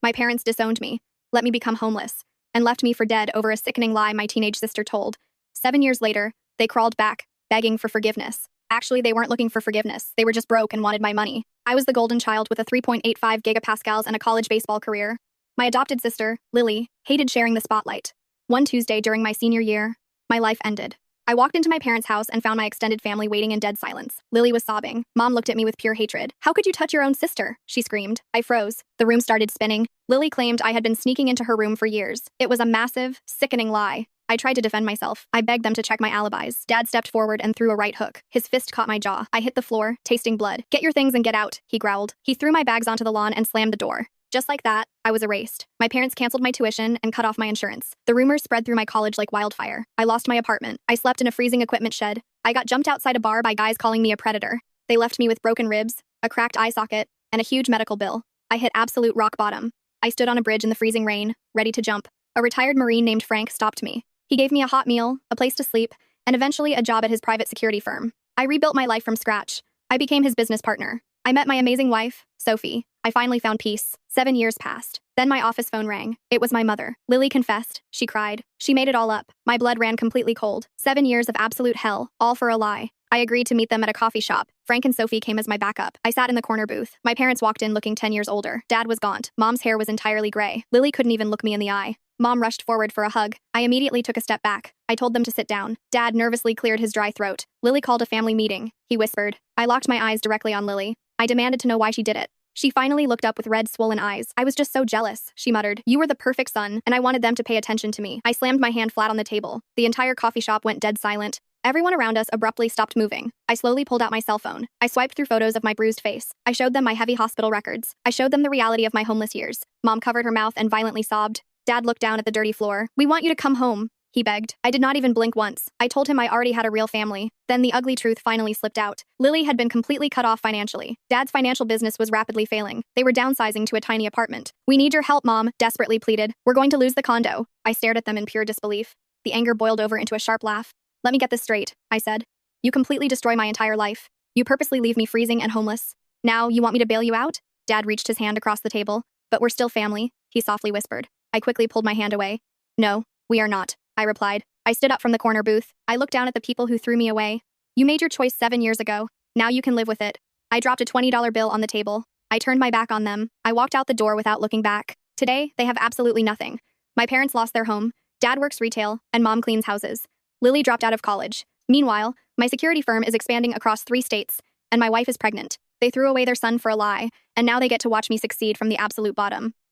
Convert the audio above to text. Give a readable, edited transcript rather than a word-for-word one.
My parents disowned me, let me become homeless, and left me for dead over a sickening lie my teenage sister told. 7 years later, they crawled back, begging for forgiveness. Actually, they weren't looking for forgiveness. They were just broke and wanted my money. I was the golden child with a 3.85 gigapascals and a college baseball career. My adopted sister, Lily, hated sharing the spotlight. One Tuesday during my senior year, my life ended. I walked into my parents' house and found my extended family waiting in dead silence. Lily was sobbing. Mom looked at me with pure hatred. "How could you touch your own sister?" she screamed. I froze. The room started spinning. Lily claimed I had been sneaking into her room for years. It was a massive, sickening lie. I tried to defend myself. I begged them to check my alibis. Dad stepped forward and threw a right hook. His fist caught my jaw. I hit the floor, tasting blood. "Get your things and get out," he growled. He threw my bags onto the lawn and slammed the door. Just like that, I was erased. My parents canceled my tuition and cut off my insurance. The rumors spread through my college like wildfire. I lost my apartment. I slept in a freezing equipment shed. I got jumped outside a bar by guys calling me a predator. They left me with broken ribs, a cracked eye socket, and a huge medical bill. I hit absolute rock bottom. I stood on a bridge in the freezing rain, ready to jump. A retired Marine named Frank stopped me. He gave me a hot meal, a place to sleep, and eventually a job at his private security firm. I rebuilt my life from scratch. I became his business partner. I met my amazing wife, Sophie. I finally found peace. 7 years passed. Then my office phone rang. It was my mother. Lily confessed. She cried. She made it all up. My blood ran completely cold. 7 years of absolute hell, all for a lie. I agreed to meet them at a coffee shop. Frank and Sophie came as my backup. I sat in the corner booth. My parents walked in looking 10 years older. Dad was gaunt. Mom's hair was entirely gray. Lily couldn't even look me in the eye. Mom rushed forward for a hug. I immediately took a step back. I told them to sit down. Dad nervously cleared his dry throat. Lily called a family meeting. He whispered. I locked my eyes directly on Lily. I demanded to know why she did it. She finally looked up with red, swollen eyes. "I was just so jealous," she muttered. "You were the perfect son, and I wanted them to pay attention to me." I slammed my hand flat on the table. The entire coffee shop went dead silent. Everyone around us abruptly stopped moving. I slowly pulled out my cell phone. I swiped through photos of my bruised face. I showed them my heavy hospital records. I showed them the reality of my homeless years. Mom covered her mouth and violently sobbed. Dad looked down at the dirty floor. "We want you to come home," he begged. I did not even blink once. I told him I already had a real family. Then the ugly truth finally slipped out. Lily had been completely cut off financially. Dad's financial business was rapidly failing. They were downsizing to a tiny apartment. "We need your help, Mom," desperately pleaded. "We're going to lose the condo." I stared at them in pure disbelief. The anger boiled over into a sharp laugh. "Let me get this straight," I said. "You completely destroy my entire life. You purposely leave me freezing and homeless. Now you want me to bail you out?" Dad reached his hand across the table. "But we're still family," he softly whispered. I quickly pulled my hand away. "No, we are not," I replied. I stood up from the corner booth. I looked down at the people who threw me away. "You made your choice 7 years ago. Now you can live with it." I dropped a $20 bill on the table. I turned my back on them. I walked out the door without looking back. Today, they have absolutely nothing. My parents lost their home. Dad works retail, and Mom cleans houses. Lily dropped out of college. Meanwhile, my security firm is expanding across 3 states, and my wife is pregnant. They threw away their son for a lie, and now they get to watch me succeed from the absolute bottom.